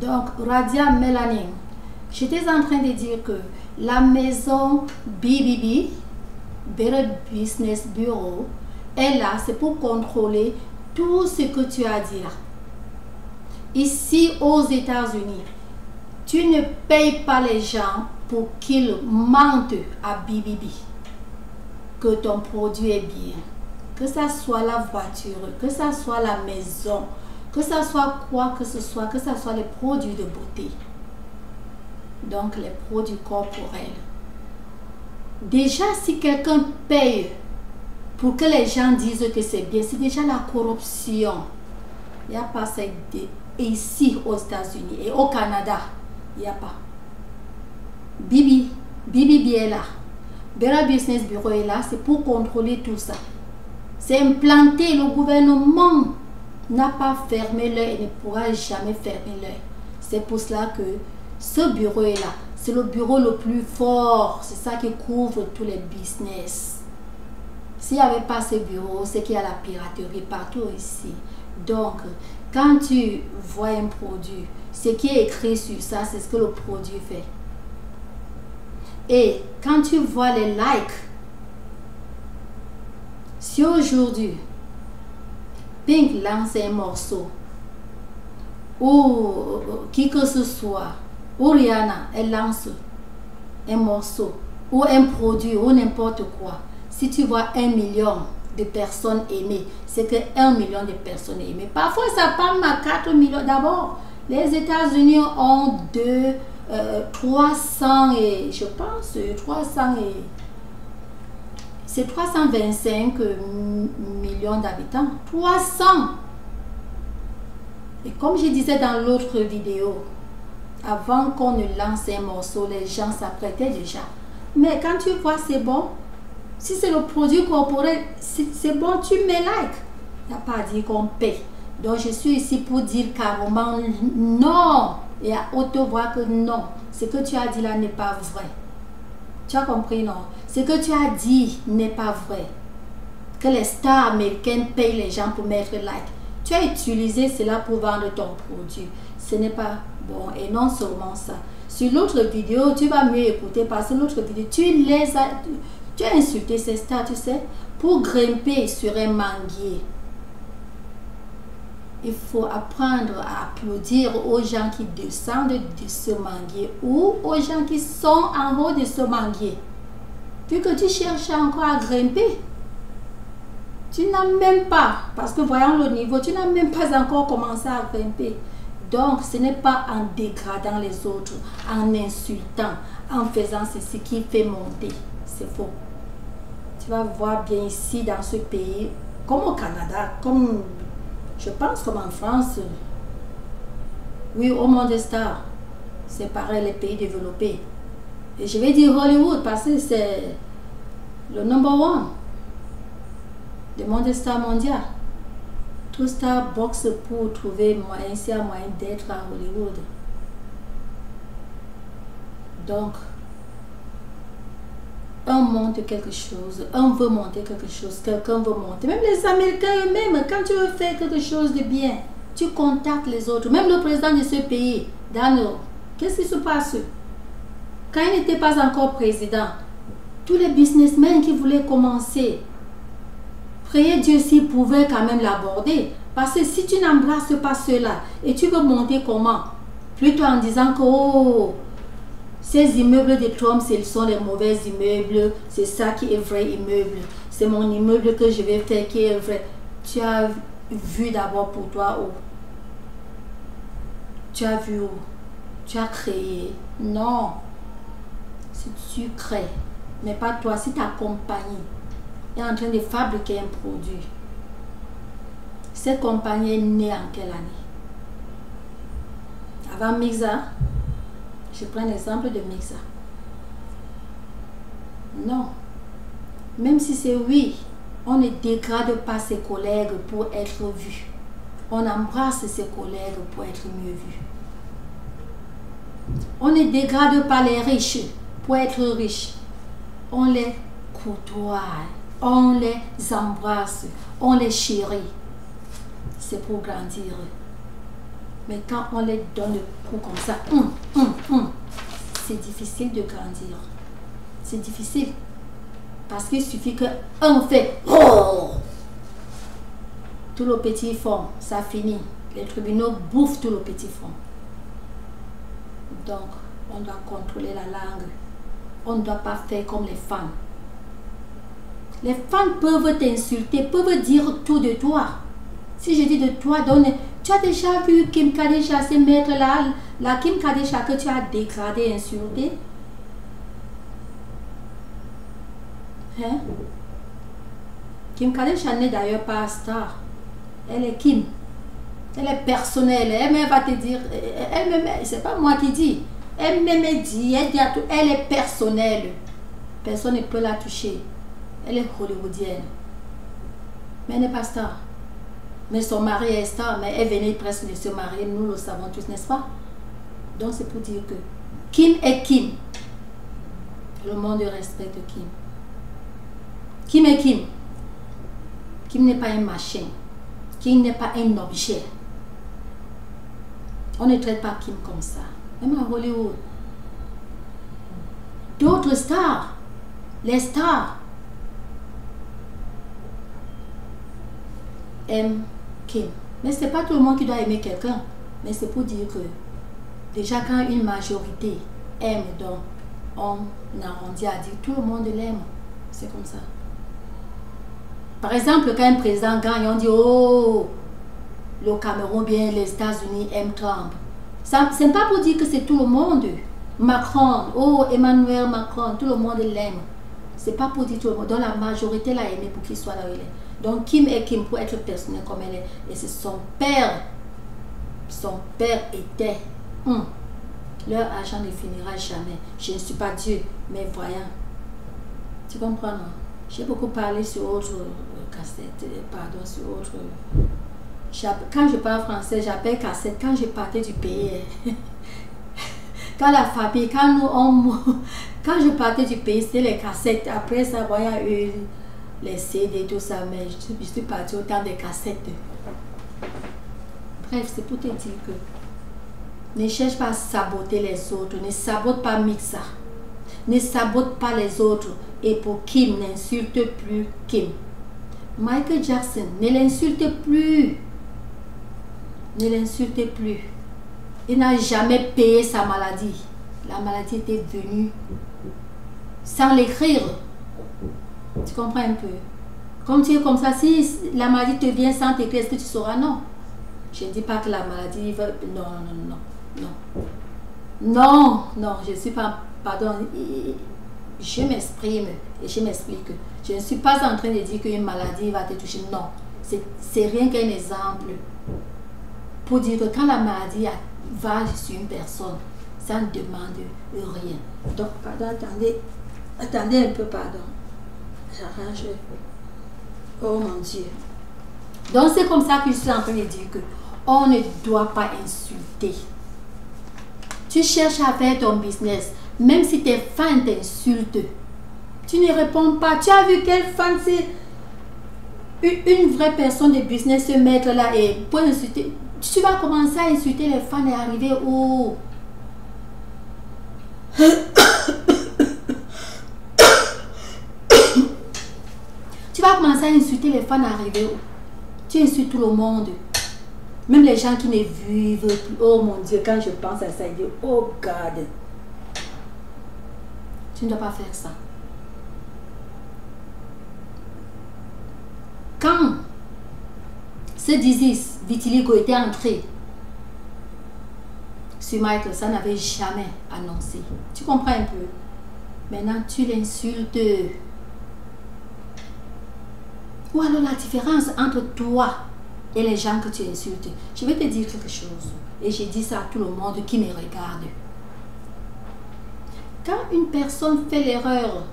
Donc, Radia Melanin, j'étais en train de dire que la maison BBB, Better Business Bureau, est là, c'est pour contrôler tout ce que tu as dit là. Ici aux États-Unis, tu ne payes pas les gens pour qu'ils mentent à BBB que ton produit est bien. Que ça soit la voiture, que ça soit la maison, que ça soit quoi que ce soit les produits de beauté. Donc les produits corporels. Déjà, si quelqu'un paye pour que les gens disent que c'est bien, c'est déjà la corruption. Il n'y a pas ça ici aux États-Unis et au Canada. Il n'y a pas. BBB est là. Better Business Bureau est là, c'est pour contrôler tout ça. C'est implanté, le gouvernement n'a pas fermé l'œil et ne pourra jamais fermer l'œil. C'est pour cela que ce bureau est là. C'est le bureau le plus fort. C'est ça qui couvre tous les business. S'il n'y avait pas ce bureau, c'est qu'il y a la piraterie partout ici. Donc, quand tu vois un produit, ce qui est écrit sur ça, c'est ce que le produit fait. Et quand tu vois les likes, si aujourd'hui, Pink lance un morceau, ou qui que ce soit, ou Rihanna, elle lance un morceau, ou un produit, ou n'importe quoi, si tu vois 1 million de personnes aimées, c'est que 1 million de personnes aimées. Parfois, ça parle à 4 millions. D'abord, les États-Unis ont 300 et, je pense, 300 et... C'est 325 millions d'habitants. 300. Et comme je disais dans l'autre vidéo, avant qu'on ne lance un morceau, les gens s'apprêtaient déjà. Mais quand tu vois, c'est bon. Si c'est le produit corporel, c'est bon, tu mets like. Il n'y a pas à dire qu'on paie. Donc je suis ici pour dire carrément non. Et à haute voix que non. Ce que tu as dit là n'est pas vrai. Tu as compris, non? Ce que tu as dit n'est pas vrai. Que les stars américaines payent les gens pour mettre like. Tu as utilisé cela pour vendre ton produit. Ce n'est pas bon. Et non seulement ça. Sur l'autre vidéo, tu vas mieux écouter parce que l'autre vidéo, tu as insulté ces stars, tu sais, pour grimper sur un manguier. Il faut apprendre à applaudir aux gens qui descendent de ce manguier ou aux gens qui sont en haut de ce manguier. Puis que tu cherches encore à grimper, tu n'as même pas, parce que voyant le niveau, tu n'as même pas encore commencé à grimper. Donc, ce n'est pas en dégradant les autres, en insultant, en faisant ceci qui fait monter. C'est faux. Tu vas voir bien ici dans ce pays, comme au Canada, comme je pense comme en France. Oui, au monde star, c'est pareil les pays développés. Et je vais dire Hollywood parce que c'est le number one du monde star mondial. Tout star boxe pour trouver moyen, s'il y a moyen d'être à Hollywood. Donc, un monte quelque chose, un veut monter quelque chose, quelqu'un veut monter. Même les Américains eux-mêmes, quand tu veux faire quelque chose de bien, tu contactes les autres. Même le président de ce pays, Daniel, qu'est-ce qui se passe? Quand il n'était pas encore président, tous les businessmen qui voulaient commencer, priez Dieu s'il pouvait quand même l'aborder. Parce que si tu n'embrasses pas cela et tu veux monter comment? Plutôt en disant que oh, ces immeubles de Trump, ce sont les mauvais immeubles, c'est ça qui est vrai immeuble. C'est mon immeuble que je vais faire qui est vrai. Tu as vu d'abord pour toi où? Tu as vu où? Tu as créé? Non. Si tu crées, mais pas toi, si ta compagnie est en train de fabriquer un produit, cette compagnie est née en quelle année? Avant Mixa, je prends l'exemple de Mixa. Non. Même si c'est oui, on ne dégrade pas ses collègues pour être vu. On embrasse ses collègues pour être mieux vu. On ne dégrade pas les riches pour être riches. On les côtoie, on les embrasse, on les chérit. C'est pour grandir. Mais quand on les donne le coup comme ça, c'est difficile de grandir. C'est difficile. Parce qu'il suffit qu'un fait, tout le petit fond, ça finit. Les tribunaux bouffent tout le petit fond. Donc, on doit contrôler la langue. On ne doit pas faire comme les femmes. Les femmes peuvent t'insulter, peuvent dire tout de toi. Si je dis de toi, tu as déjà vu Kim Kardashian, ces maîtres-là, la Kim Kardashian que tu as dégradé, insulté? Hein? Kim Kardashian n'est d'ailleurs pas star. Elle est Kim. Elle est personnelle. Elle-même va te dire, elle-même, c'est pas moi qui dis. Elle-même dit, elle est personnelle. Personne ne peut la toucher. Elle est hollywoodienne. Mais elle n'est pas star. Mais son mari est star, mais elle venait presque de se marier, nous le savons tous, n'est-ce pas? Donc c'est pour dire que Kim est Kim. Le monde respecte Kim. Kim est Kim. Kim n'est pas un machin. Kim n'est pas un objet. On ne traite pas Kim comme ça. Même à Hollywood. D'autres stars, les stars, aiment Kim. Mais ce n'est pas tout le monde qui doit aimer quelqu'un. Mais c'est pour dire que déjà quand une majorité aime, donc on arrondit à dire tout le monde l'aime. C'est comme ça. Par exemple, quand un président gagne, on dit oh, le Cameroun, bien les États-Unis aiment Trump. Ce n'est pas pour dire que c'est tout le monde. Macron, oh Emmanuel Macron, tout le monde l'aime. C'est pas pour dire tout le monde. Donc la majorité l'a aimé pour qu'il soit là où il est. Donc Kim est Kim pour être personnel comme elle est. Et c'est son père. Son père était. Leur argent ne finira jamais. Je ne suis pas Dieu, mais voyant. Tu comprends, non? J'ai beaucoup parlé sur autre cassette, pardon, sur autre... Quand je parle français, j'appelle cassette. Quand je partais du pays, quand la famille, quand je partais du pays, c'était les cassettes. Après ça, il y a eu les CD, tout ça, mais je suis partie au temps des cassettes. Bref, c'est pour te dire que ne cherche pas à saboter les autres, ne sabote pas Mixa, ne sabote pas les autres. Et pour Kim, n'insulte plus Kim. Michael Jackson, ne l'insulte plus. Ne l'insultez plus. Il n'a jamais payé sa maladie. La maladie était venue sans l'écrire. Tu comprends un peu? Comme tu es comme ça, si la maladie te vient sans t'écrire, est-ce que tu sauras? Non. Je ne dis pas que la maladie va... Non, non, non, non. Non, non, je ne suis pas... Pardon. Je m'exprime et je m'explique. Je ne suis pas en train de dire qu'une maladie va te toucher. Non. C'est rien qu'un exemple. Pour dire que quand la maladie va sur une personne, ça ne demande rien. Donc, pardon, attendez un peu, pardon. J'arrange. Oh mon Dieu. Donc, c'est comme ça que je suis en train de dire que on ne doit pas insulter. Tu cherches à faire ton business, même si tes fans t'insultent, tu ne réponds pas. Tu as vu quelle fan c'est une vraie personne de business se mettre là et pour insulter. Tu vas commencer à insulter les fans et arriver où? Tu vas commencer à insulter les fans et arriver où? Tu insultes tout le monde. Même les gens qui ne vivent plus. Oh mon Dieu, quand je pense à ça, je dis, oh God. Tu ne dois pas faire ça. Quand ce disease vitiligo était entré sur Michael, ça n'avait jamais annoncé. Tu comprends un peu? Maintenant, tu l'insultes. Ou alors la différence entre toi et les gens que tu insultes. Je vais te dire quelque chose. Et je dis ça à tout le monde qui me regarde. Quand une personne fait l'erreur,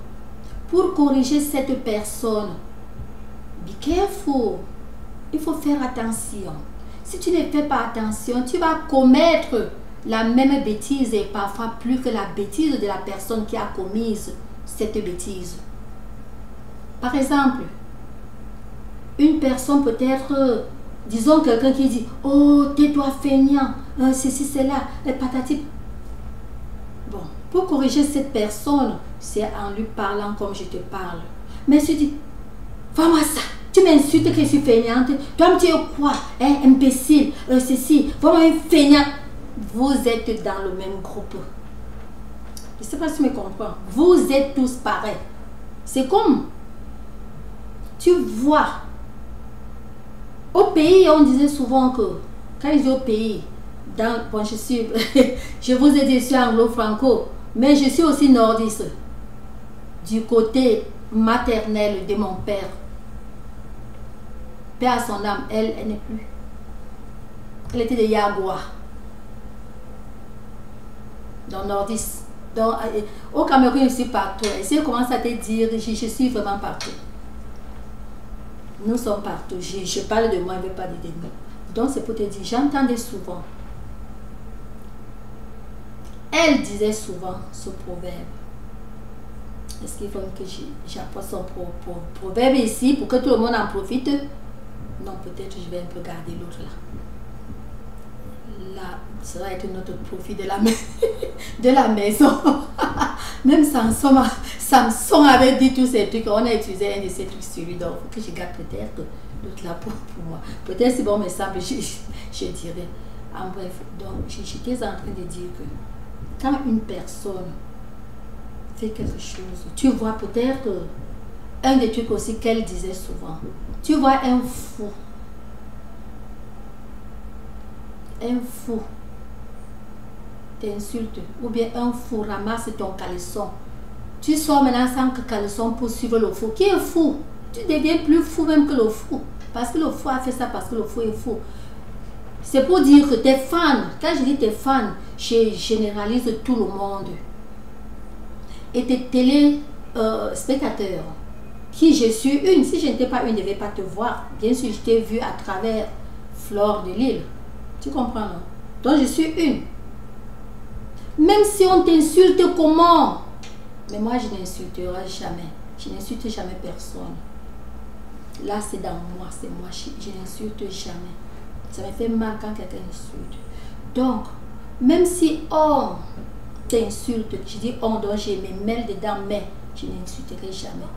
pour corriger cette personne, be careful. Il faut faire attention. Si tu ne fais pas attention, tu vas commettre la même bêtise et parfois plus que la bêtise de la personne qui a commis cette bêtise. Par exemple, une personne peut être disons quelqu'un qui dit, oh, tais-toi feignant, ceci, cela, et patati. Bon, pour corriger cette personne, c'est en lui parlant comme je te parle. Mais je dis, vois-moi ça, tu m'insultes que je suis feignante, toi tu es quoi, hein, imbécile, ceci, vois-moi un feignant. Vous êtes dans le même groupe. Je ne sais pas si tu me comprends. Vous êtes tous pareils. C'est comme, tu vois, au pays, on disait souvent que, quand ils disent au pays, bon, je vous ai dit, je suis anglo-franco, mais je suis aussi nordiste, du côté maternel de mon père. Père à son âme, elle n'est plus. Elle était de Yagua, dans nordiste. Donc, au Cameroun, je suis partout. Et si je commence à te dire, je suis vraiment partout. Nous sommes partout. Je parle de moi, je ne veux pas dire de nous. Donc, c'est pour te dire, j'entendais souvent. Elle disait souvent ce proverbe. Est-ce qu'il faut que j'apporte son proverbe ici pour que tout le monde en profite? Non, peut-être je vais un peu garder l'autre là. Là, ça va être notre profit de la maison. Même Samson avait dit tous ces trucs. On a utilisé un de ces trucs sur lui. Donc, il faut que je garde peut-être l'autre là pour moi. Peut-être si bon me semble, je dirais. En bref, donc, j'étais en train de dire que quand une personne fait quelque chose, tu vois peut-être un des trucs aussi qu'elle disait souvent. Tu vois un fou t'insulte, ou bien un fou ramasse ton caleçon. Tu sors maintenant sans que caleçon pour suivre le fou. Qui est fou? Tu deviens plus fou même que le fou. Parce que le fou a fait ça, parce que le fou est fou. C'est pour dire que tes fans, quand je dis tes fans, je généralise tout le monde. Et tes téléspectateurs, qui je suis une, si je n'étais pas une, je ne vais pas te voir. Bien sûr, je t'ai vu à travers Flore de Lille. Tu comprends, non? Donc, je suis une. Même si on t'insulte, comment? Mais moi, je n'insulterai jamais. Je n'insulte jamais personne. Là, c'est dans moi, c'est moi. Je n'insulte jamais. Ça me fait mal quand quelqu'un insulte. Donc, même si on t'insulte, je dis on, donc je me mêle dedans, mais je n'insulterai jamais.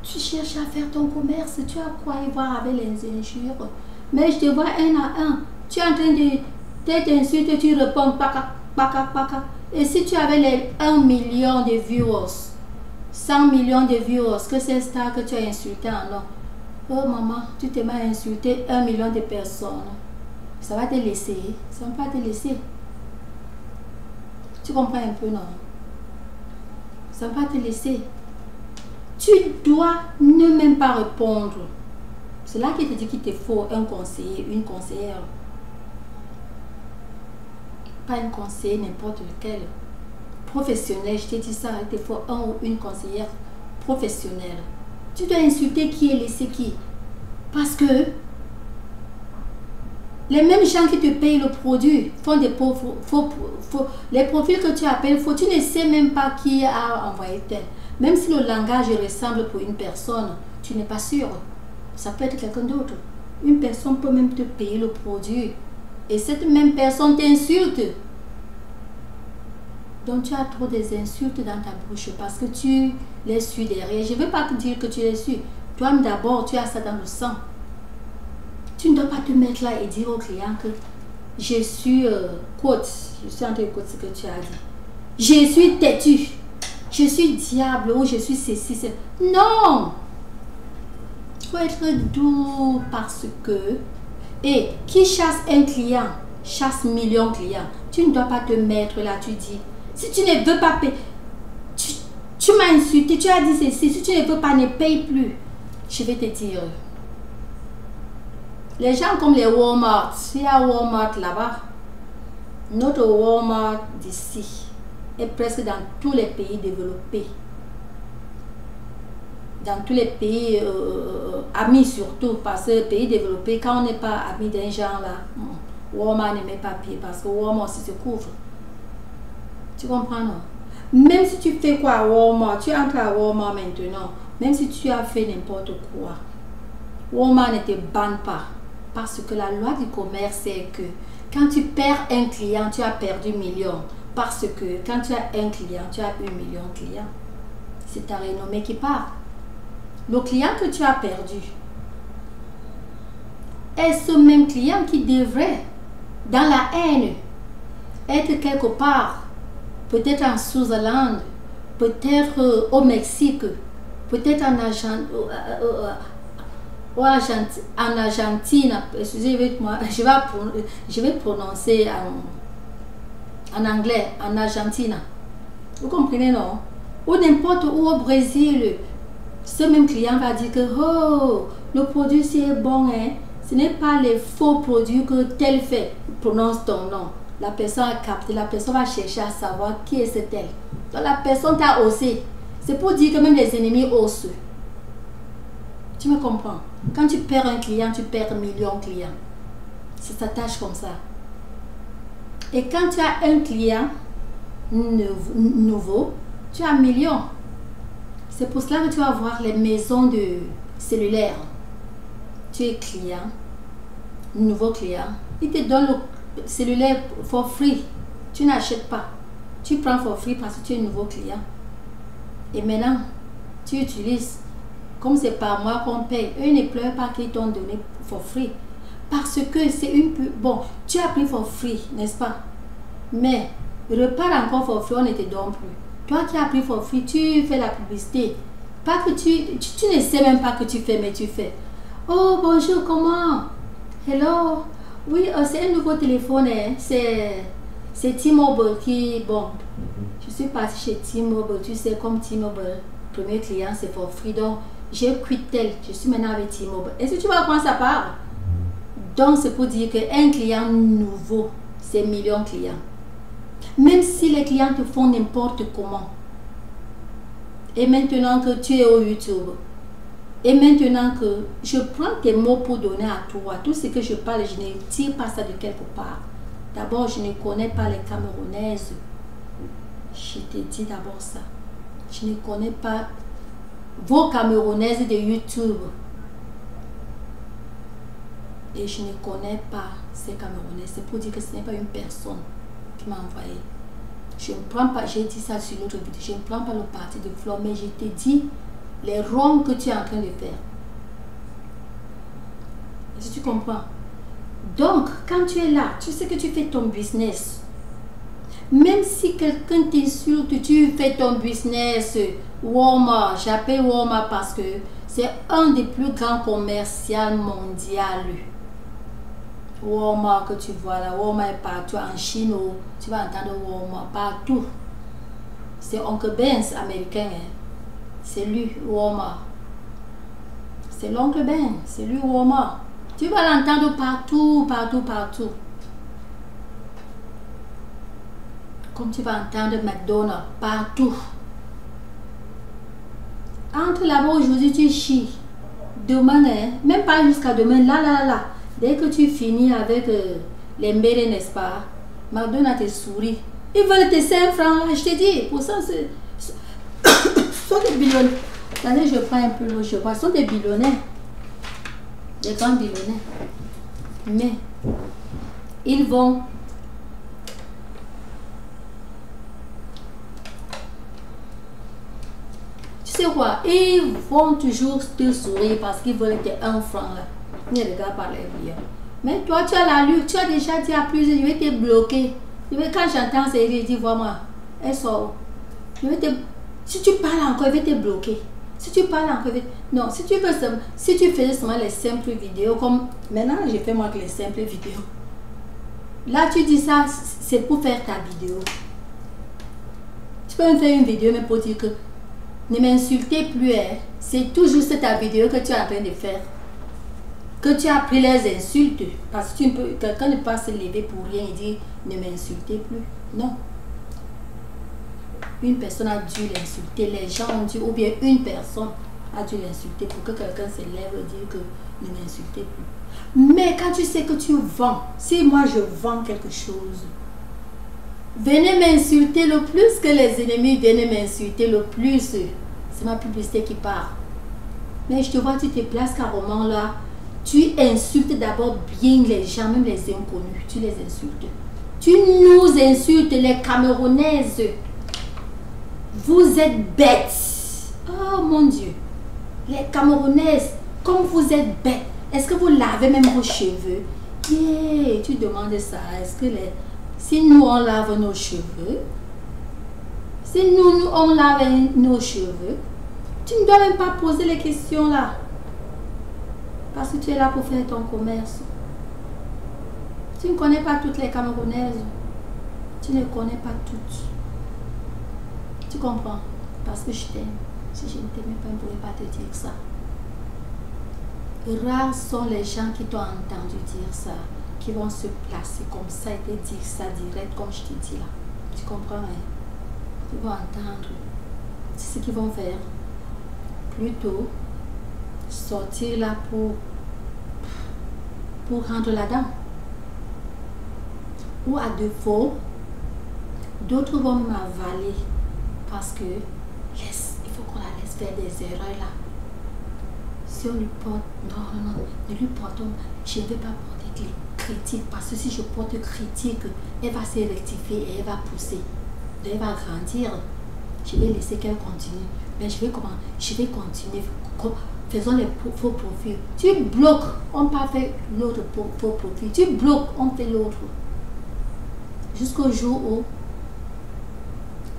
Tu cherches à faire ton commerce, tu as quoi y voir avec les injures? Mais je te vois un à un. Tu es en train de t'insulter, tu réponds paka, paka, paka. Et si tu avais les 1 million de viewers, 100 millions de viewers, que c'est ça que tu as insulté en nom? Oh maman, tu t'es mal insulté 1 million de personnes. Ça va te laisser, ça ne va pas te laisser. Tu comprends un peu, non? Ça ne va pas te laisser. Tu dois ne même pas répondre. C'est là qu'il te dit qu'il te faut un conseiller, une conseillère. Pas un conseiller n'importe lequel. Professionnel, je t'ai dit ça, il te faut un ou une conseillère professionnelle. Tu dois insulter qui et laisser qui. Parce que les mêmes gens qui te payent le produit font des les profils que tu appelles faux. Tu ne sais même pas qui a envoyé tel. Même si le langage ressemble pour une personne, tu n'es pas sûr. Ça peut être quelqu'un d'autre. Une personne peut même te payer le produit. Et cette même personne t'insulte. Donc tu as trop des insultes dans ta bouche parce que tu les suis derrière. Je ne veux pas te dire que tu les suis. Toi d'abord, tu as ça dans le sang. Tu ne dois pas te mettre là et dire au client que je suis quote. Je suis en train de quote ce que tu as dit. Je suis têtu. Je suis diable ou je suis ceci. Non! Il faut être doux parce que... Et qui chasse un client, chasse millions de clients. Tu ne dois pas te mettre là, tu dis. Si tu ne veux pas payer, tu m'as insulté, tu as dit ceci. Si tu ne veux pas, ne paye plus. Je vais te dire. Les gens comme les Walmart, il y a Walmart là-bas. Notre Walmart d'ici est presque dans tous les pays développés. Dans tous les pays amis surtout, parce que les pays développés, quand on n'est pas ami d'un genre là, Walmart ne met pas pied parce que Walmart aussi se couvre. Tu comprends, non? Même si tu fais quoi à Walmart, tu entres à Walmart maintenant, même si tu as fait n'importe quoi, Walmart ne te banne pas. Parce que la loi du commerce, c'est que quand tu perds un client, tu as perdu millions. Parce que quand tu as un client, tu as 1 million de clients. C'est ta renommée qui part. Le client que tu as perdu est ce même client qui devrait, dans la haine, être quelque part, peut-être en Switzerland, peut-être au Mexique, peut-être en Argentine, excusez-moi, je vais prononcer en anglais, en Argentine. Vous comprenez, non? Ou n'importe où au Brésil, ce même client va dire que oh, le produit c'est bon, hein? Ce n'est pas les faux produits que tel fait. Prononce ton nom. La personne a capté, la personne va chercher à savoir qui est ce tel. Donc la personne t'a osé. C'est pour dire que même les ennemis osent. Tu me comprends? Quand tu perds un client, tu perds 1 million de clients. Ça s'attache comme ça. Et quand tu as un client nouveau, tu as 1 million. C'est pour cela que tu vas voir les maisons de cellulaires. Tu es client, nouveau client. Ils te donnent le cellulaire for free. Tu n'achètes pas. Tu prends for free parce que tu es un nouveau client. Et maintenant, tu utilises. Comme c'est par mois qu'on paye, eux ne pleurent pas qu'ils t'ont donné for free. Parce que c'est une... Bon, tu as pris for free, n'est-ce pas? Mais repars encore for free, on ne te donne plus. Toi qui as pris for free, tu fais la publicité. Pas que tu ne sais même pas que tu fais, mais tu fais. Oh, bonjour, comment? Hello? Oui, c'est un nouveau téléphone, hein? C'est T-Mobile qui... Bon, je suis partie chez T-Mobile. Tu sais, comme T-Mobile, premier client, c'est for free. Donc, j'ai quitté. Je suis maintenant avec T-Mobile. Est-ce que tu vois comment ça part? Donc, c'est pour dire qu'un client nouveau, c'est 1 million de clients. Même si les clients te font n'importe comment. Et maintenant que tu es au YouTube, et maintenant que je prends tes mots pour donner à toi, tout ce que je parle, je ne tire pas ça de quelque part. D'abord, je ne connais pas les Camerounaises. Je te dis d'abord ça. Je ne connais pas vos Camerounaises de YouTube. Et je ne connais pas ces Camerounais. C'est pour dire que ce n'est pas une personne qui m'a envoyé. Je ne prends pas, j'ai dit ça sur l'autre vidéo, je ne prends pas le parti de Flore, mais je te dis les wrongs que tu es en train de faire. Est-ce que tu comprends? Donc, quand tu es là, tu sais que tu fais ton business. Même si quelqu'un t'insulte, tu fais ton business. Walmart, j'appelle Walmart parce que c'est un des plus grands commerciaux mondiaux. Walmart que tu vois là, Walmart est partout en Chine, tu vas entendre Walmart partout. C'est Oncle Benz américain, hein? C'est lui, Walmart. C'est l'oncle Ben, c'est lui, Walmart. Tu vas l'entendre partout, partout, partout. Comme tu vas entendre McDonald's, partout. Entre là-bas aujourd'hui, tu chies. Demain, hein? Même pas jusqu'à demain, là. Dès que tu finis avec les mbérés, n'est-ce pas? McDonald's te sourit. Ils veulent tes 5 francs là, je te dis. Pour ça, c'est... sont des billonnaires. Attendez, je prends un peu l'eau, je vois. Ce sont des billonnaires. Des grands billonnaires. Mais, ils vont... Tu sais quoi? Ils vont toujours te sourire parce qu'ils veulent tes 1 franc là. Ne regarde pas les billets. Mais toi, tu as la lutte. Tu as déjà dit à plusieurs, je vais te bloquer. Quand j'entends ça, il dit, vois-moi, elle sort. Si tu parles encore, je vais te bloquer. Si tu parles encore, non, si tu faisais seulement les simples vidéos, comme maintenant, j'ai fait moi que les simples vidéos. Là, tu dis ça, c'est pour faire ta vidéo. Tu peux me faire une vidéo, mais pour dire que ne m'insultez plus, hein. C'est toujours ta vidéo que tu es en train de faire. Que tu as pris les insultes, parce que quelqu'un ne peut pas se lever pour rien et dire ne m'insultez plus. Non. Une personne a dû l'insulter, les gens ont dit, ou bien une personne a dû l'insulter pour que quelqu'un se lève et dire que ne m'insultez plus. Mais quand tu sais que tu vends, si moi je vends quelque chose, venez m'insulter le plus que les ennemis viennent m'insulter le plus. C'est ma publicité qui part. Mais je te vois, tu te places carrément là. Tu insultes d'abord bien les gens, même les inconnus. Tu les insultes. Tu nous insultes, les Camerounaises. Vous êtes bêtes. Oh mon Dieu. Les Camerounaises, comme vous êtes bêtes. Est-ce que vous lavez même vos cheveux? Yeah, tu demandes ça. Est-ce que si nous on lave nos cheveux, si nous on lave nos cheveux, tu ne dois même pas poser les questions là. Parce que tu es là pour faire ton commerce. Tu ne connais pas toutes les Camerounaises. Tu ne connais pas toutes. Tu comprends? Parce que je t'aime. Si je ne t'aimais pas, je ne pourrais pas te dire ça. Rares sont les gens qui t'ont entendu dire ça, qui vont se placer comme ça et te dire ça direct comme je te dis là. Tu comprends, hein? Ils vont entendre. C'est ce qu'ils vont faire. Plutôt sortir là pour rendre la dent. Ou à défaut, d'autres vont m'avaler parce que il faut qu'on la laisse faire des erreurs là. Si on lui porte, non, ne lui portons, je ne vais pas porter critique parce que si je porte critique, elle va se rectifier et elle va pousser. Elle va grandir. Je vais laisser qu'elle continue. Mais je vais continuer. Faisons les faux profils. Tu bloques, on ne peut pas faire l'autre faux profil. Tu bloques, on fait l'autre. Jusqu'au jour où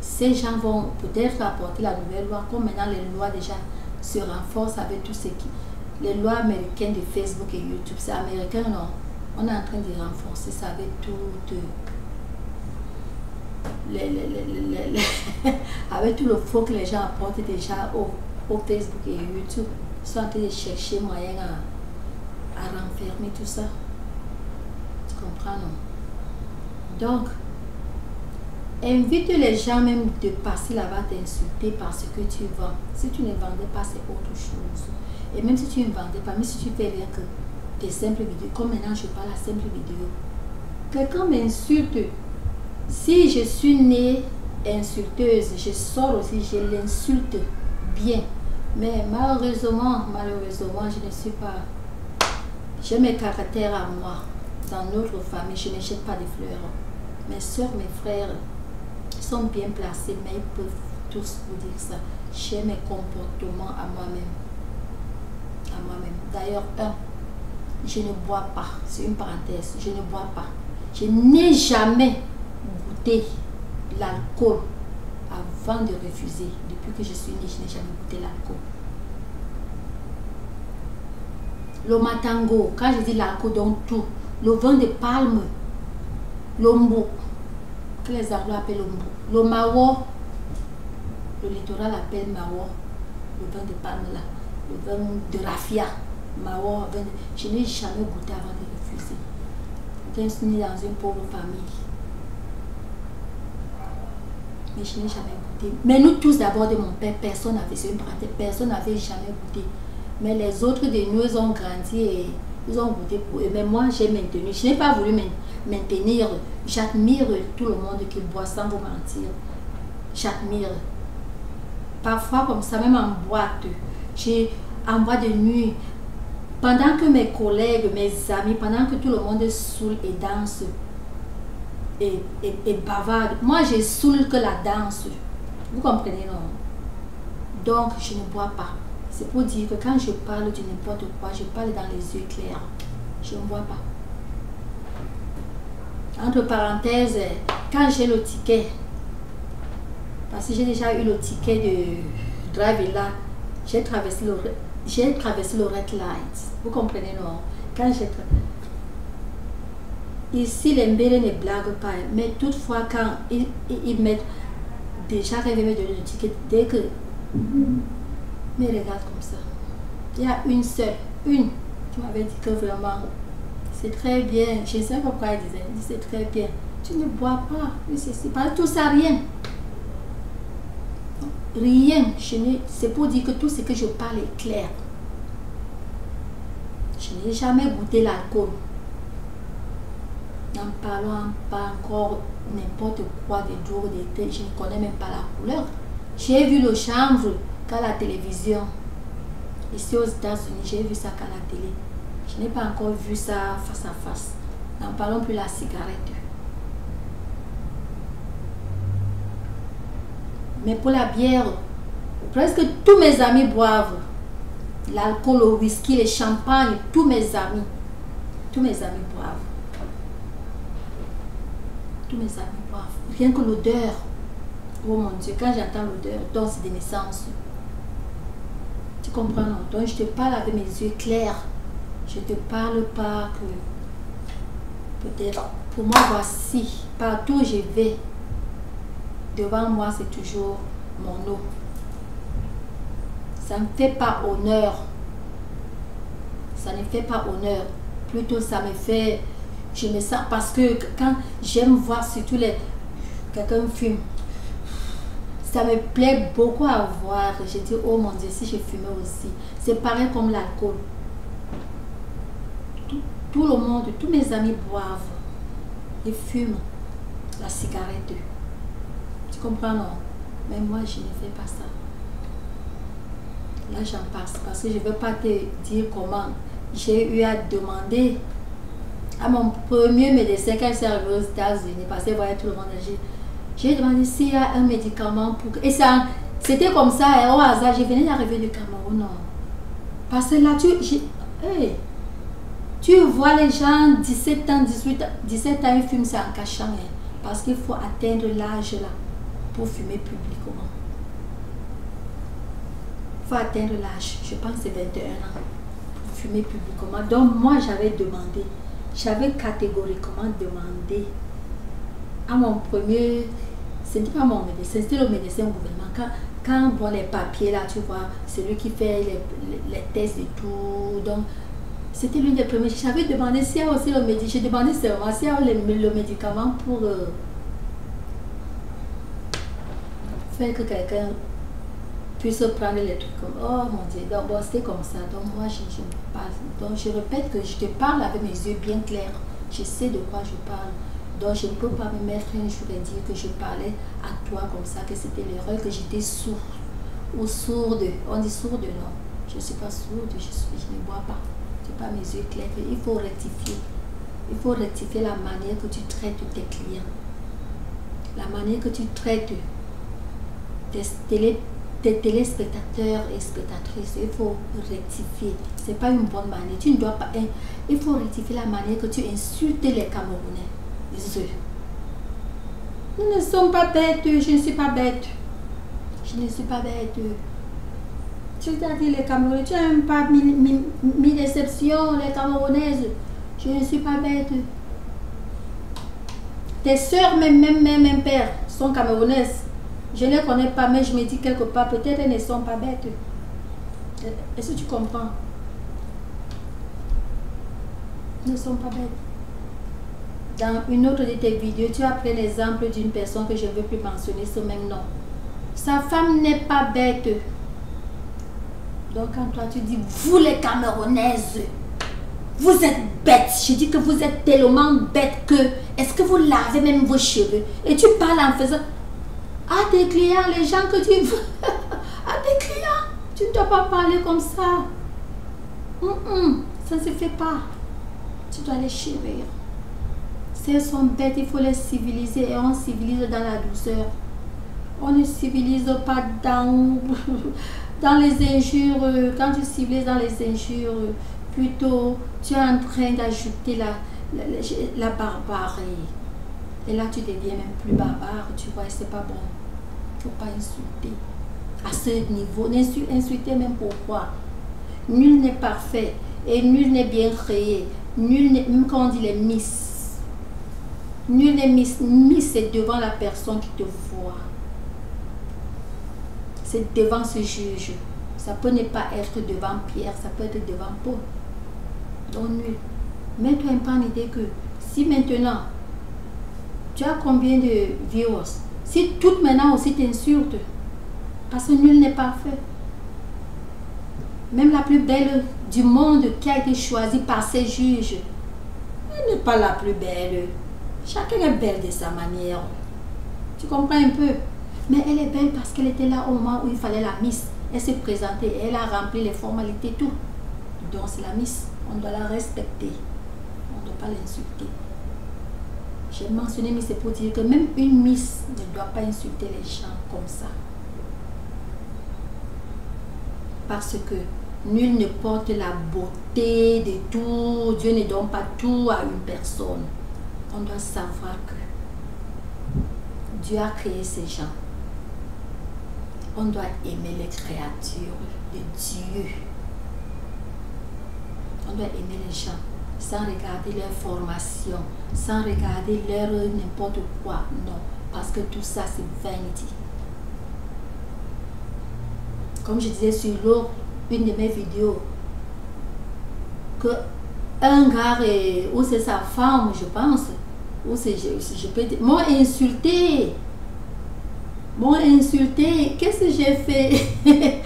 ces gens vont peut-être apporter la nouvelle loi, comme maintenant les lois déjà se renforcent avec tout ce qui... Les lois américaines de Facebook et YouTube, c'est américain, non? On est en train de renforcer ça avec tout... avec tout le faux que les gens apportent déjà au Facebook et YouTube. Ils sont en train de chercher moyen à renfermer tout ça. Tu comprends, non? Donc, invite les gens même de passer là-bas t'insulter parce que tu vends. Si tu ne vendais pas, c'est autre chose. Et même si tu ne vendais pas, même si tu fais rien que des simples vidéos, comme maintenant je parle à simple vidéo, quelqu'un m'insulte. Si je suis née insulteuse, je sors aussi, je l'insulte bien. Mais malheureusement, je ne suis pas... J'ai mes caractères à moi. Dans notre famille, je ne jette pas de fleurs. Mes soeurs, mes frères sont bien placés, mais ils peuvent tous vous dire ça. J'ai mes comportements à moi-même. À moi-même. D'ailleurs, je ne bois pas. C'est une parenthèse. Je ne bois pas. Je n'ai jamais goûté l'alcool avant de refuser. Depuis que je suis née, je n'ai jamais goûté l'alcool. Le matango, quand je dis l'alcool, donc tout. Le vin de palme, l'ombo, que les Anglo appellent l'ombo. Le mawo, le littoral appelle mawo, le vin de palme là. Le vin de raffia, mawo, je n'ai jamais goûté avant de refuser. Je suis née dans une pauvre famille. Mais je n'ai jamais goûté. Mais nous tous d'abord de mon père, personne n'avait, c'est une parenthèse, personne n'avait jamais goûté. Mais les autres de nous, ils ont grandi et ils ont goûté pour eux. Mais moi, j'ai maintenu. Je n'ai pas voulu maintenir. J'admire tout le monde qui boit sans vous mentir. J'admire. Parfois, comme ça, même en boîte, en boîte de nuit, pendant que mes collègues, mes amis, pendant que tout le monde saoule et danse et bavarde, moi, je saoule que la danse. Vous comprenez, non? Donc, je ne bois pas. C'est pour dire que quand je parle de n'importe quoi, je parle dans les yeux clairs. Je ne bois pas. Entre parenthèses, quand j'ai le ticket, parce que j'ai déjà eu le ticket de drive là, j'ai traversé le red light. Vous comprenez, non? Quand j'ai ici, les mbélés ne blaguent pas, mais toutefois, quand ils mettent déjà rêvé me donner le ticket, dès que mais regarde comme ça. Il y a une seule, une qui m'avait dit que vraiment c'est très bien. Je ne sais pas pourquoi elle disait, c'est très bien. Tu ne bois pas, c'est pas tout ça, rien. Rien. C'est pour dire que tout ce que je parle est clair. Je n'ai jamais goûté l'alcool. N'en parlons pas encore n'importe quoi de jour, d'été. Je ne connais même pas la couleur. J'ai vu le chanvre à la télévision. Ici aux États-Unis, j'ai vu ça qu'à la télé. Je n'ai pas encore vu ça face à face. N'en parlons plus de la cigarette. Mais pour la bière, presque tous mes amis boivent. L'alcool, le whisky, le champagne, tous mes amis boivent. Tous mes amis boivent. Rien que l'odeur. Oh mon Dieu, quand j'entends l'odeur, donc c'est de naissance. Tu comprends, non? Donc je te parle avec mes yeux clairs. Je ne te parle pas que peut-être pour moi, voici, partout où je vais, devant moi c'est toujours mon eau. Ça ne fait pas honneur. Ça ne fait pas honneur. Plutôt ça me fait, je me sens, parce que quand j'aime voir surtout quelqu'un fume, ça me plaît beaucoup à voir. Je dis, oh mon Dieu, si je fumais aussi. C'est pareil comme l'alcool. Tout le monde, tous mes amis boivent et fument la cigarette. Tu comprends, non? Mais moi, je ne fais pas ça. Là, j'en passe parce que je ne veux pas te dire comment j'ai eu à demander à mon premier médecin quand je suis arrivée aux États-Unis, parce que voyait tout le monde âgé. J'ai demandé s'il y a un médicament pour... Et ça, c'était comme ça, au hasard, je venais d'arriver du Cameroun, non. Parce que là, tu vois les gens, 17 ans, 17 ans, ils fument ça en cachant. Hein, parce qu'il faut atteindre l'âge là pour fumer publiquement. Il faut atteindre l'âge, je pense que c'est 21 ans, pour fumer publiquement. Donc moi, j'avais demandé, j'avais catégoriquement demandé à mon premier... Ce n'était pas mon médecin, c'était le médecin au gouvernement. Quand on voit les papiers là, tu vois, c'est lui qui fait les tests et tout. Donc, c'était l'une des premières. J'avais demandé s'il y a aussi le médicament. J'ai demandé seulement s'il y a le médicament pour faire que quelqu'un puisse prendre les trucs comme... Oh mon Dieu, donc bon, c'était comme ça. Donc moi, je ne parle pas. Donc je répète que je te parle avec mes yeux bien clairs. Je sais de quoi je parle. Donc je ne peux pas me mettre un jour et dire que je parlais à toi comme ça, que c'était l'erreur, que j'étais sourde ou sourde. On dit sourde, non. Je ne suis pas sourde, je ne bois pas. Ce n'est pas mes yeux clairs. Il faut rectifier. Il faut rectifier la manière que tu traites tes clients. La manière que tu traites tes téléspectateurs et spectatrices. Il faut rectifier. Ce n'est pas une bonne manière. Tu ne dois pas... Il faut rectifier la manière que tu insultes les Camerounais. Nous ne sommes pas bêtes, je ne suis pas bête. Je ne suis pas bête. Tu t'as dit les Camerounais, tu n'aimes pas mes déceptions, les Camerounaises. Je ne suis pas bête. Tes soeurs, même père, sont camerounaises. Je ne les connais pas, mais je me dis quelque part, peut-être elles ne sont pas bêtes. Est-ce que tu comprends? Elles ne sont pas bêtes. Dans une autre de tes vidéos, tu as pris l'exemple d'une personne que je ne veux plus mentionner ce même nom. Sa femme n'est pas bête. Donc quand toi tu dis, vous les Camerounaises, vous êtes bêtes. Je dis que vous êtes tellement bêtes que, est-ce que vous lavez même vos cheveux? Et tu parles en faisant, à tes clients, les gens que tu veux, à tes clients, tu ne dois pas parler comme ça. Ça ne se fait pas. Tu dois les chérir. Si elles sont bêtes, il faut les civiliser et on civilise dans la douceur. On ne civilise pas dans les injures. Quand tu civilises dans les injures, plutôt tu es en train d'ajouter la barbarie. Et là tu deviens même plus barbare, tu vois, c'est pas bon. Il ne faut pas insulter. À ce niveau, insulter même pourquoi? Nul n'est parfait et nul n'est bien créé. Nul n'est, même quand on dit les miss. Nul n'est miss. Miss, c'est devant la personne qui te voit. C'est devant ce juge. Ça peut ne pas être devant Pierre, ça peut être devant Paul. Donc nul. Mets-toi pas en idée que si maintenant, tu as combien de viewers? Si toutes maintenant aussi t'insultent, parce que nul n'est parfait. Même la plus belle du monde qui a été choisie par ses juges, elle n'est pas la plus belle. Chacun est belle de sa manière. Tu comprends un peu? Mais elle est belle parce qu'elle était là au moment où il fallait la miss. Elle s'est présentée, elle a rempli les formalités, tout. Donc c'est la Miss, on doit la respecter. On ne doit pas l'insulter. J'ai mentionné Miss, c'est pour dire que même une Miss ne doit pas insulter les gens comme ça. Parce que nul ne porte la beauté de tout. Dieu ne donne pas tout à une personne. On doit savoir que Dieu a créé ces gens. On doit aimer les créatures de Dieu. On doit aimer les gens sans regarder leur formation, sans regarder leur n'importe quoi. Non, parce que tout ça c'est vanity. Comme je disais sur l'autre, une de mes vidéos, que un gars, ou c'est sa femme, je pense, ou c'est, je peux dire, m'ont insulté. M'ont insulté. Qu'est-ce que j'ai fait?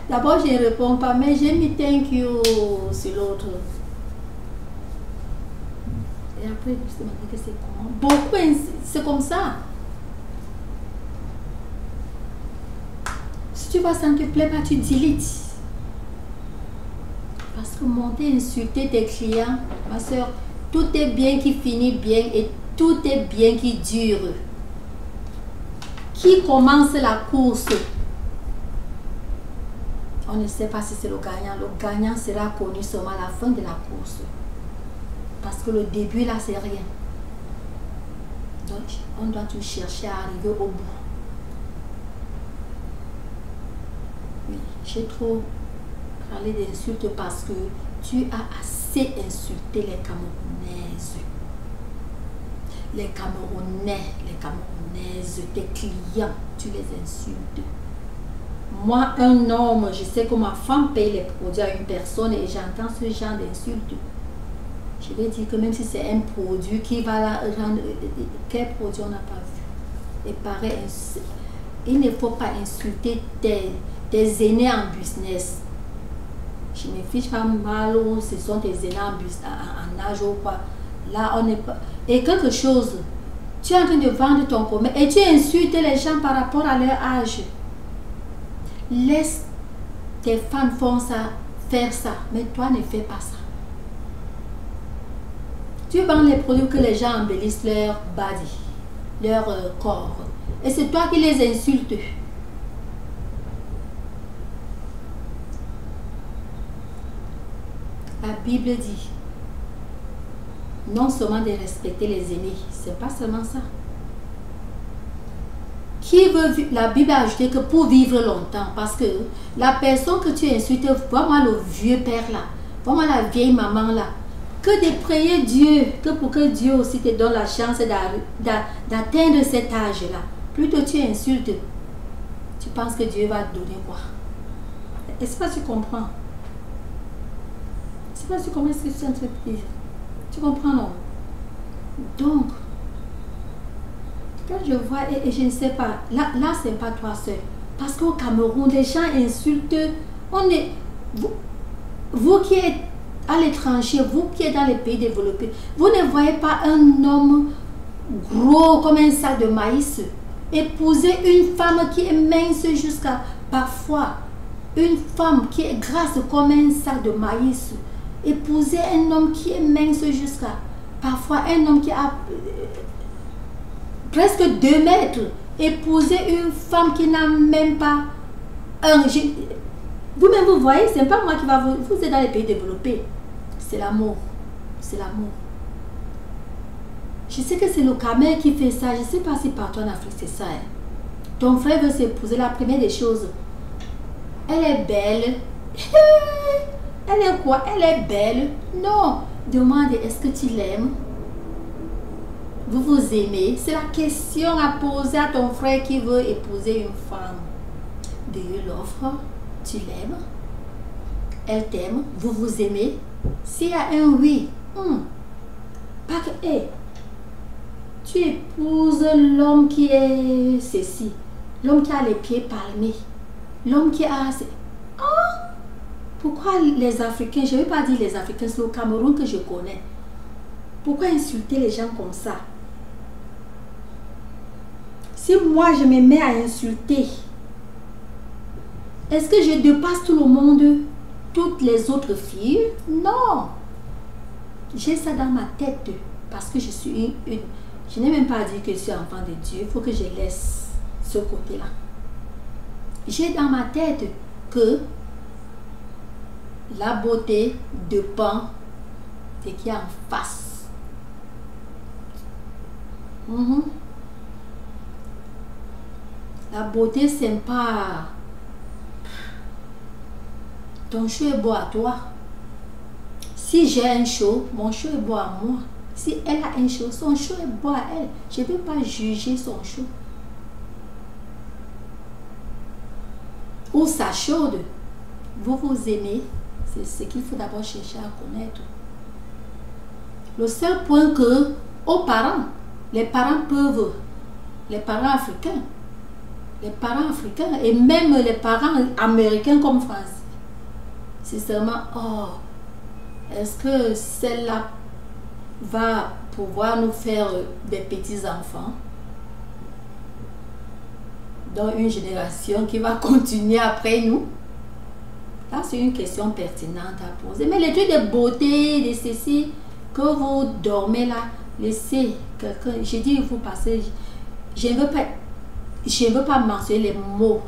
D'abord, je ne réponds pas, mais j'ai mis thank you sur l'autre. Et après, je me suis demandé que c'est comment. Beaucoup, c'est comme ça. Si tu vois ça ne te plaît pas, tu deletes. Parce que monter, insulter tes clients, ma soeur, tout est bien qui finit bien et tout est bien qui dure. Qui commence la course? On ne sait pas si c'est le gagnant. Le gagnant sera connu seulement à la fin de la course. Parce que le début là, c'est rien. Donc, on doit tout chercher à arriver au bout. Oui, j'ai trop parlé d'insultes parce que tu as assez insulté les Camerounaises. Les Camerounais, tes clients, tu les insultes. Moi, un homme, je sais que ma femme paye les produits à une personne et j'entends ce genre d'insultes. Je vais dire que même si c'est un produit qui va la rendre, quel produit on n'a pas vu. Et pareil, il ne faut pas insulter tes aînés en business. Je ne me fiche pas mal où ce sont tes aînés en âge ou quoi. Là, on n'est pas... Et quelque chose, tu es en train de vendre ton commerce et tu insultes les gens par rapport à leur âge. Laisse tes fans faire ça, mais toi ne fais pas ça. Tu vends les produits que les gens embellissent leur body, leur corps. Et c'est toi qui les insultes. La Bible dit, non seulement de respecter les aînés, c'est pas seulement ça. Qui veut, la Bible a ajouté que pour vivre longtemps, parce que la personne que tu insultes, vois-moi le vieux père là, vois-moi la vieille maman là, que de prier Dieu, que pour que Dieu aussi te donne la chance d'atteindre cet âge là. Plutôt tu insultes, tu penses que Dieu va te donner quoi? Est-ce que tu comprends? C'est pas si tu comprends ce que tu es en train de dire. Tu comprends, non? Donc, quand je vois, et je ne sais pas, là c'est pas toi seul. Parce qu'au Cameroun, les gens insultent. Vous qui êtes à l'étranger, vous qui êtes dans les pays développés, vous ne voyez pas un homme gros comme un sac de maïs épouser une femme qui est mince jusqu'à parfois une femme qui est grasse comme un sac de maïs, épouser un homme qui est mince jusqu'à parfois un homme qui a presque 2 mètres, épouser une femme qui n'a même pas un... Vous-même vous voyez, c'est pas moi qui va vous êtes dans les pays développés. C'est l'amour. C'est l'amour. Je sais que c'est le Cameroun qui fait ça. Je ne sais pas si partout en Afrique c'est ça. Hein. Ton frère veut s'épouser. La première des choses, elle est belle. Elle est quoi? Elle est belle. Non. Demande, est-ce que tu l'aimes? Vous vous aimez? C'est la question à poser à ton frère qui veut épouser une femme. Do you love her? Tu l'aimes? Elle t'aime? Vous vous aimez? S'il y a un oui, pas que, hey, tu épouses l'homme qui est ceci, l'homme qui a les pieds palmés, l'homme qui a... Oh! Pourquoi les Africains, je ne vais pas dire les Africains, c'est le Cameroun que je connais. Pourquoi insulter les gens comme ça? Si moi je me mets à insulter Est-ce que je dépasse tout le monde, toutes les autres filles? Non. J'ai ça dans ma tête parce que je suis une. Je n'ai même pas dit que je suis enfant de Dieu. Il faut que je laisse ce côté-là. J'ai dans ma tête que la beauté dépend de qui est en face. La beauté, c'est pas ton cheveu est beau à toi. Si j'ai un cheveu, mon cheveu est beau à moi. Si elle a un cheveu, son cheveu est beau à elle. Je ne peux pas juger son cheveu. Ou sa chaude. Vous vous aimez, c'est ce qu'il faut d'abord chercher à connaître. Le seul point que, aux parents, les parents africains, et même les parents américains comme français, c'est seulement, oh, est-ce que celle-là va pouvoir nous faire des petits-enfants dans une génération qui va continuer après nous? Là, c'est une question pertinente à poser. Mais les trucs de beauté, de ceci, que vous dormez là, laissez quelqu'un. J'ai dit, vous passez. Je ne veux pas mentionner les mots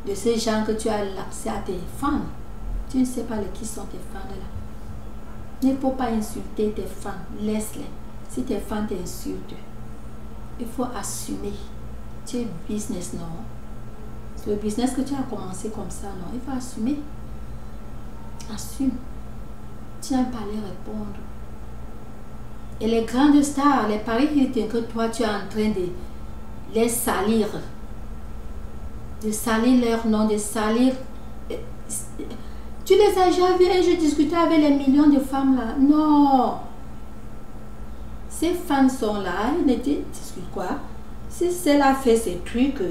de ces gens que tu as laissés à tes fans. Tu ne sais pas qui sont tes fans là. Il ne faut pas insulter tes fans. Laisse-les. Si tes fans t'insultent, il faut assumer. Tu es business, non? C'est le business que tu as commencé comme ça, non? Il faut assumer. Assume. Tu n'as pas à les répondre. Et les grandes stars, les paris que toi tu es en train de les salir, de salir leur nom, de salir. Tu les as déjà vus, je discutais avec les millions de femmes là. Non. Ces fans sont là, ils ne discutent quoi? Si celle-là fait ses trucs,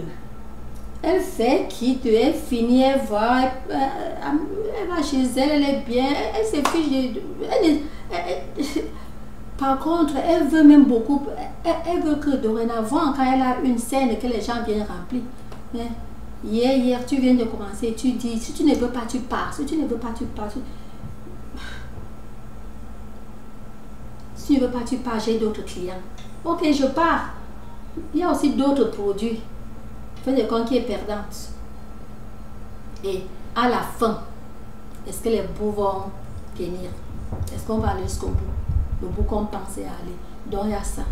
elle fait quitte, elle finit, elle va, elle va chez elle, elle est bien, elle se fiche de. Par contre, elle veut même beaucoup, elle veut que dorénavant, quand elle a une scène que les gens viennent remplir. Mais hier, tu viens de commencer, tu dis, si tu ne veux pas, tu pars. Si tu ne veux pas, tu pars. Si tu ne veux pas, tu pars, j'ai d'autres clients. Ok, je pars. Il y a aussi d'autres produits. Fais de compte qui est perdante. Et à la fin, est-ce que les bouts vont tenir? Est-ce qu'on va aller jusqu'au bout? Le bout qu'on pensait aller. Donc il y a ça.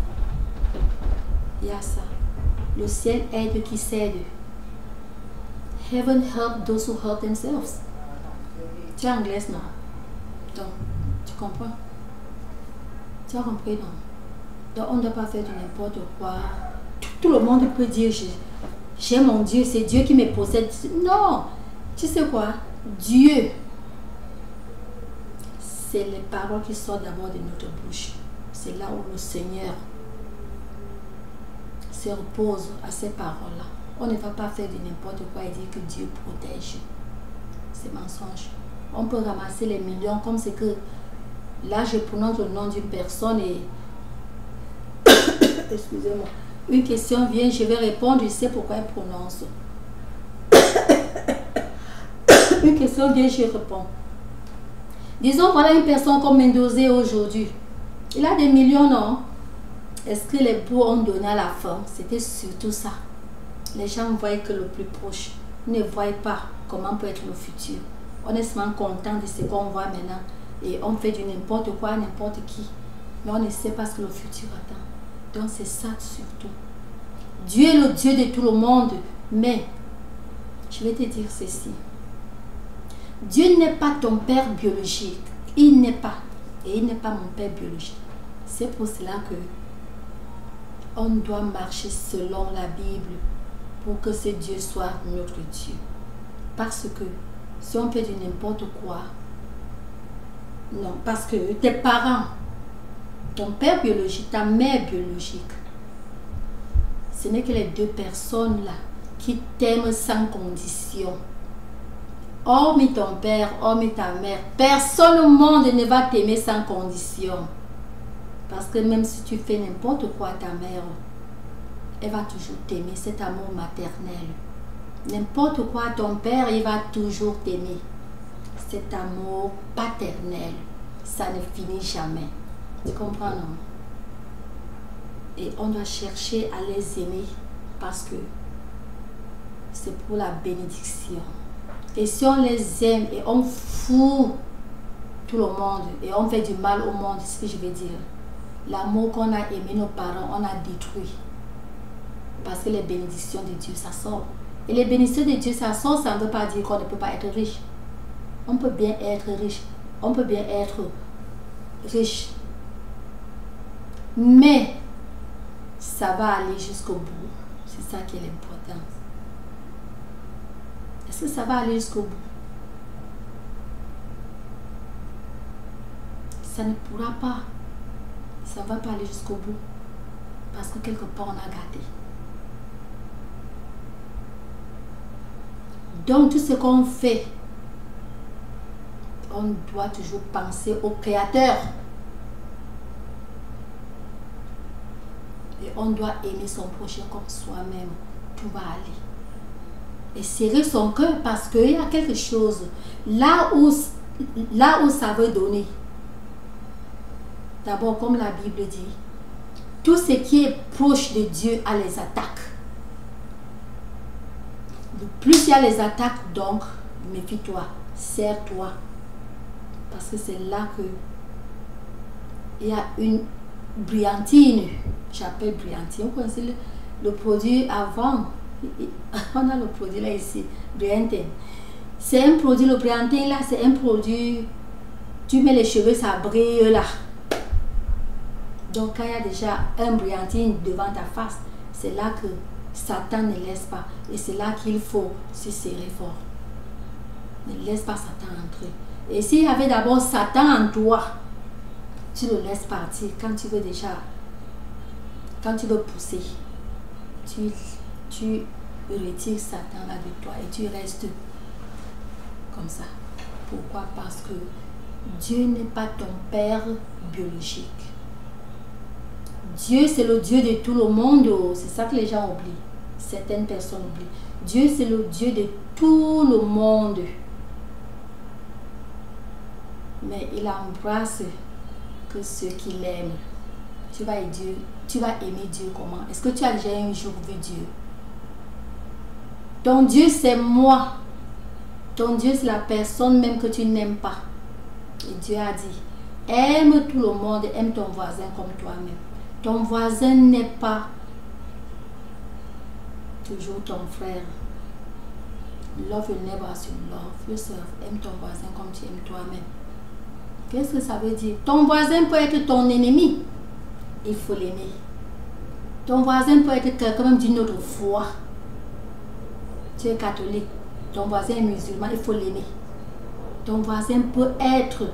Il y a ça. Le ciel aide qui s'aide. Heaven help those who help themselves. Tu es anglaise, non? Donc, tu comprends? Tu as compris, non? Donc on ne doit pas faire de n'importe quoi. Tout le monde peut dire, j'ai mon Dieu, c'est Dieu qui me possède. Non! Tu sais quoi? Dieu, c'est les paroles qui sortent d'abord de notre bouche. C'est là où le Seigneur se repose à ces paroles-là. On ne va pas faire de n'importe quoi et dire que Dieu protège. C'est mensonge. On peut ramasser les millions comme c'est que là je prononce le nom d'une personne et excusez-moi. Une question vient, je vais répondre, je sais pourquoi elle prononce. Une question vient, je réponds. Disons, voilà une personne comme Mendoza aujourd'hui. Il a des millions, non? Est-ce que les bouts ont donné à la fin? C'était surtout ça. Les gens voient que le plus proche. Ils ne voient pas comment peut être le futur. On est seulement content de ce qu'on voit maintenant. Et on fait du n'importe quoi à n'importe qui. Mais on ne sait pas ce que le futur attend. Donc c'est ça surtout. Dieu est le Dieu de tout le monde. Mais, je vais te dire ceci. Dieu n'est pas ton père biologique. Il n'est pas. Et il n'est pas mon père biologique. C'est pour cela que on doit marcher selon la Bible pour que ce Dieu soit notre Dieu. Parce que si on fait du n'importe quoi, non, parce que tes parents, ton père biologique, ta mère biologique, ce n'est que les deux personnes là qui t'aiment sans condition. Hormis ton père, hormis ta mère, personne au monde ne va t'aimer sans condition. Parce que même si tu fais n'importe quoi à ta mère, elle va toujours t'aimer, cet amour maternel. N'importe quoi, ton père, il va toujours t'aimer. Cet amour paternel, ça ne finit jamais. Tu comprends, non? Et on doit chercher à les aimer parce que c'est pour la bénédiction. Et si on les aime et on fout tout le monde et on fait du mal au monde, c'est ce que je veux dire. L'amour qu'on a aimé nos parents, on a détruit. Parce que les bénédictions de Dieu, ça sort. Et les bénédictions de Dieu, ça sort, ça ne veut pas dire qu'on ne peut pas être riche. On peut bien être riche. On peut bien être riche. Mais ça va aller jusqu'au bout. C'est ça qui est l'important. Est-ce que ça va aller jusqu'au bout? Ça ne pourra pas. Ça ne va pas aller jusqu'au bout. Parce que quelque part, on a gâté. Donc, tout ce qu'on fait, on doit toujours penser au Créateur. Et on doit aimer son prochain comme soi-même. Tout va aller. Et serrer son cœur parce qu'il y a quelque chose. Là où ça veut donner. D'abord, comme la Bible dit, tout ce qui est proche de Dieu a les attaques. Le plus il y a les attaques, donc, méfie-toi, serre-toi. Parce que c'est là que il y a une brillantine. J'appelle brillantine. Vous connaissez le produit avant. On a le produit là ici, brillantine. C'est un produit, le brillantine là, c'est un produit. Tu mets les cheveux, ça brille là. Donc quand il y a déjà un brillantine devant ta face, c'est là que Satan ne laisse pas. Et c'est là qu'il faut se serrer fort. Ne laisse pas Satan entrer. Et s'il y avait d'abord Satan en toi, tu le laisses partir quand tu veux déjà, quand tu veux pousser. Tu retires Satan là de toi et tu restes comme ça. Pourquoi? Parce que Dieu n'est pas ton père biologique. Dieu, c'est le Dieu de tout le monde. C'est ça que les gens oublient. Certaines personnes oublient. Dieu, c'est le Dieu de tout le monde. Mais il embrasse que ceux qui l'aiment. Tu vas aimer Dieu comment? Est-ce que tu as déjà un jour vu Dieu? Ton Dieu, c'est moi. Ton Dieu, c'est la personne même que tu n'aimes pas. Et Dieu a dit, aime tout le monde, aime ton voisin comme toi-même. Ton voisin n'est pas toujours ton frère. Love your neighbor as you love yourself. Aime ton voisin comme tu aimes toi-même. Qu'est-ce que ça veut dire? Ton voisin peut être ton ennemi. Il faut l'aimer. Ton voisin peut être quelqu'un même d'une autre foi. Tu es catholique. Ton voisin est musulman. Il faut l'aimer. Ton voisin peut être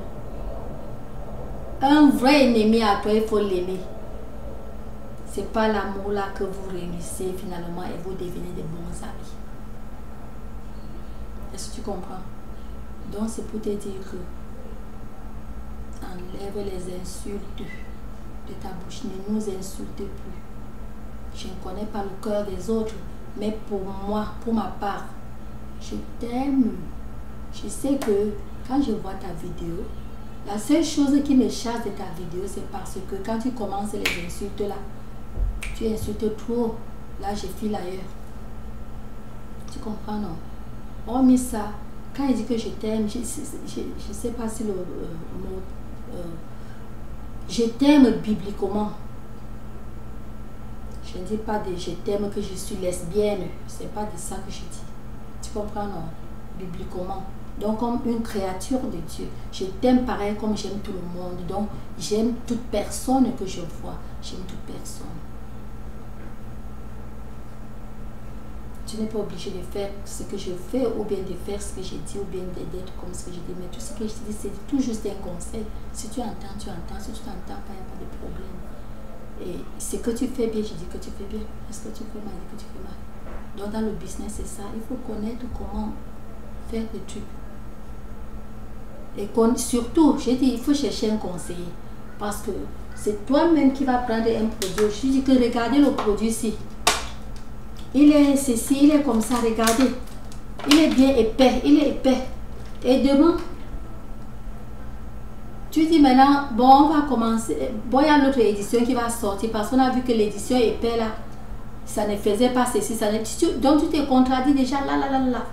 un vrai ennemi à toi. Il faut l'aimer. C'est pas l'amour là que vous réunissez finalement et vous devenez de bons amis. Est-ce que tu comprends? Donc c'est pour te dire que enlève les insultes de ta bouche. Ne nous insulte plus. Je ne connais pas le cœur des autres, mais pour moi, pour ma part, je t'aime. Je sais que quand je vois ta vidéo, la seule chose qui me chasse de ta vidéo, c'est parce que quand tu commences les insultes là, tu insultes trop. Là, je file ailleurs. Tu comprends, non? Hormis ça, quand il dit que je t'aime, je ne sais pas si le mot... je t'aime bibliquement. Je ne dis pas de je t'aime que je suis lesbienne. C'est pas de ça que je dis. Tu comprends, non? Bibliquement. Donc, comme une créature de Dieu. Je t'aime pareil comme j'aime tout le monde. Donc, j'aime toute personne que je vois. J'aime toute personne. Tu n'es pas obligé de faire ce que je fais ou bien de faire ce que je dis ou bien d'être comme ce que je dis. Mais tout ce que je dis, c'est tout juste un conseil. Si tu entends, tu entends. Si tu n'entends pas, il n'y a pas de problème. Et ce que tu fais bien, je dis que tu fais bien. Est-ce que tu fais mal, je dis que tu fais mal. Donc dans le business, c'est ça. Il faut connaître comment faire des trucs. Et surtout, j'ai dit, il faut chercher un conseiller. Parce que c'est toi-même qui vas prendre un produit. Je dis que regardez le produit ici. Il est ceci, il est comme ça, regardez. Il est bien épais, il est épais. Et demain, tu dis maintenant, bon, on va commencer. Bon, il y a l'autre édition qui va sortir parce qu'on a vu que l'édition épais là, ça ne faisait pas ceci, ça ne... Donc tu t'es contradit déjà là.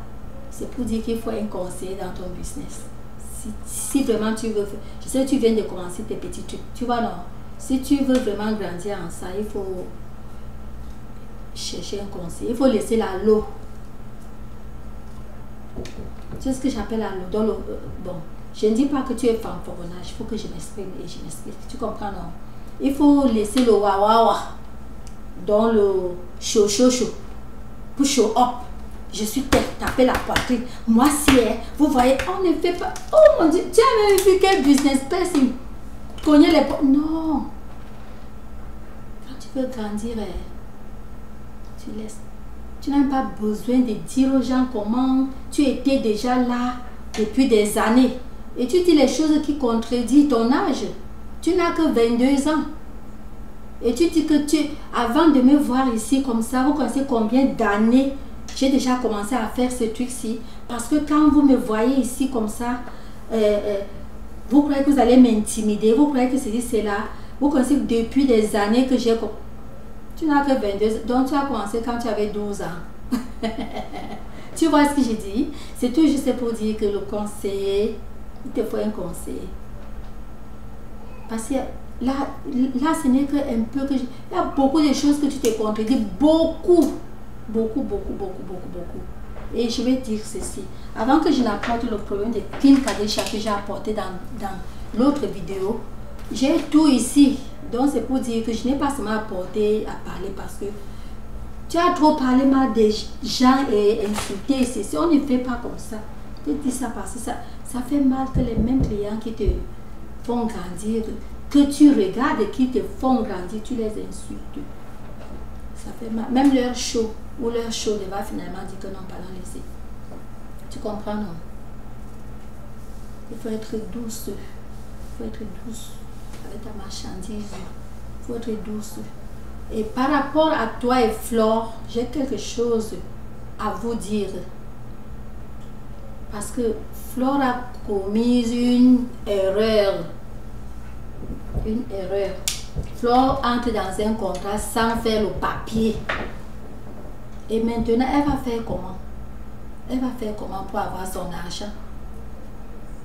C'est pour dire qu'il faut un conseiller dans ton business. Si vraiment tu veux, je sais que tu viens de commencer tes petits trucs, tu vois non? Si tu veux vraiment grandir en ça, il faut chercher un conseiller, il faut laisser la l'eau. C'est ce que j'appelle la l'eau. Bon, je ne dis pas que tu es fanfaronnage, il faut que je m'exprime et je m'explique, tu comprends non? Il faut laisser le wawawa dans le chaud, pour show up. Je suis tapé la poitrine. Moi, si, vous voyez, on ne fait pas. Oh mon Dieu, tu as même vu quel business person connaît les. Non. Quand tu veux grandir, tu laisses. Tu n'as pas besoin de dire aux gens comment tu étais déjà là depuis des années. Et tu dis les choses qui contredisent ton âge. Tu n'as que 22 ans. Et tu dis que avant de me voir ici comme ça, vous connaissez combien d'années j'ai déjà commencé à faire ce truc-ci. Parce que quand vous me voyez ici comme ça, vous croyez que vous allez m'intimider, vous croyez que c'est là. Vous connaissez depuis des années que j'ai... Tu n'as que 22 ans, donc tu as commencé quand tu avais 12 ans. Tu vois ce que j'ai dit? C'est tout juste pour dire que le conseiller, il te faut un conseiller. Parce que là ce n'est qu'un peu que... Il y a beaucoup de choses que tu t'es contredit, beaucoup. Et je vais dire ceci. Avant que je n'apporte le problème de Kim Kardashian que j'ai apporté dans l'autre vidéo, j'ai tout ici. Donc c'est pour dire que je n'ai pas seulement apporté à parler parce que tu as trop parlé mal des gens et insulté ceci. On ne fait pas comme ça. Je dis ça parce que ça fait mal que les mêmes clients qui te font grandir, que tu regardes et qui te font grandir, tu les insultes. Ça fait mal. Même leur show ou leur show va finalement dire que non, pas dans laisser. Tu comprends, non? Il faut être douce. Il faut être douce avec ta marchandise. Il faut être douce. Et par rapport à toi et Flore, j'ai quelque chose à vous dire. Parce que Flore a commis une erreur. Une erreur. Flore entre dans un contrat sans faire le papier. Et maintenant, elle va faire comment? Elle va faire comment pour avoir son argent?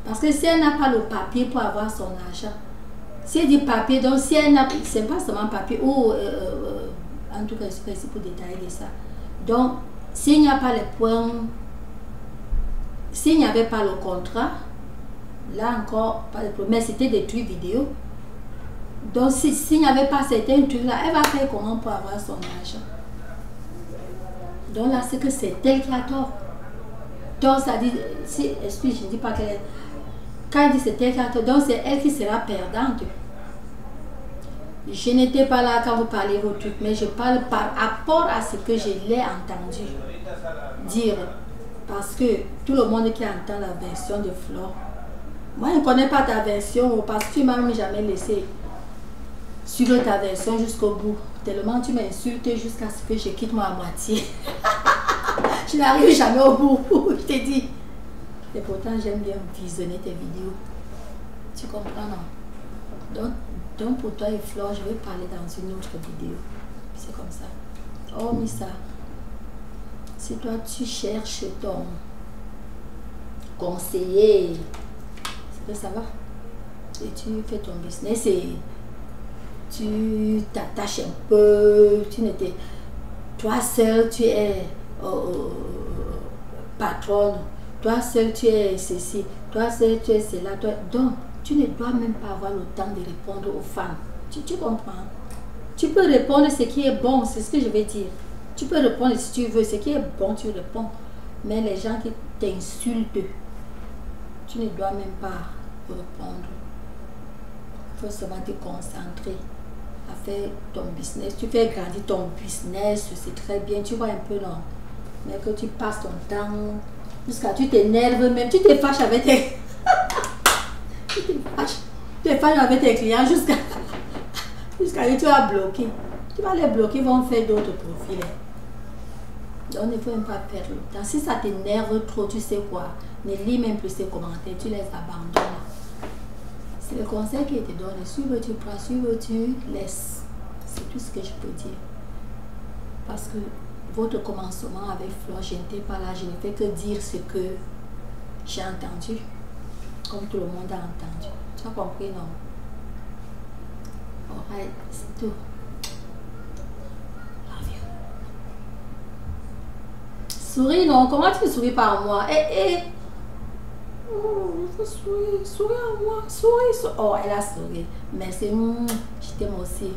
Parce que si elle n'a pas le papier pour avoir son argent, si elle dit papier, donc si elle n'a pas, c'est pas seulement papier, ou en tout cas, c'est pour détailler ça. Donc, s'il n'y a pas les points, s'il n'y avait pas le contrat, là encore, pas de problème, mais c'était des trucs vidéo. Donc, s'il n'y avait pas certains trucs là, elle va faire comment pour avoir son argent? Donc là, c'est que c'est elle qui a tort. Donc, ça dit, si, excuse, je ne dis pas qu'elle... Quand elle dit c'est elle qui a tort, donc c'est elle qui sera perdante. Je n'étais pas là quand vous parlez vos trucs, mais je parle par rapport à ce que je l'ai entendu dire. Parce que tout le monde qui entend la version de Flore, moi je ne connais pas ta version parce que tu ne m'as même jamais laissé suivre ta version jusqu'au bout. Tellement tu m'insultes jusqu'à ce que je quitte moi à moitié. Je n'arrive jamais au bout, je t'ai dit. Et pourtant j'aime bien visionner tes vidéos. Tu comprends, non? Donc pour toi et Flore, je vais parler dans une autre vidéo. C'est comme ça. Oh Missa, si toi tu cherches ton conseiller, c'est que ça va. Et tu fais ton business et tu t'attaches un peu, tu n'étais... Toi seul, tu es patronne. Toi seul, tu es ceci. Toi seul, tu es cela. Donc, tu ne dois même pas avoir le temps de répondre aux femmes. Tu comprends? Tu peux répondre ce qui est bon, c'est ce que je vais dire. Tu peux répondre si tu veux, ce qui est bon, tu réponds. Mais les gens qui t'insultent, tu ne dois même pas répondre. Il faut seulement te concentrer à faire ton business. Tu fais grandir ton business, c'est très bien. Tu vois un peu, non? Mais que tu passes ton temps jusqu'à tu t'énerves même, tu te fâches avec tes... tu te fâches avec tes clients jusqu'à que tu vas bloquer. Tu vas les bloquer, ils vont faire d'autres profils. Donc, il ne faut même pas perdre le temps. Si ça t'énerve trop, tu sais quoi, ne lis même plus ces commentaires, tu les abandonnes. C'est le conseil qui te donne. Suivre, tu prends, suivre, tu laisses. C'est tout ce que je peux dire. Parce que votre commencement avec Flore, je n'étais pas là, je ne fais que dire ce que j'ai entendu. Comme tout le monde a entendu. Tu as compris, non? Alright, c'est tout. Love you. Souris, non? Comment tu souris par moi? Oh, il faut sourire. Souris à moi. Souris. Oh, elle a souri. Merci. Je t'aime aussi.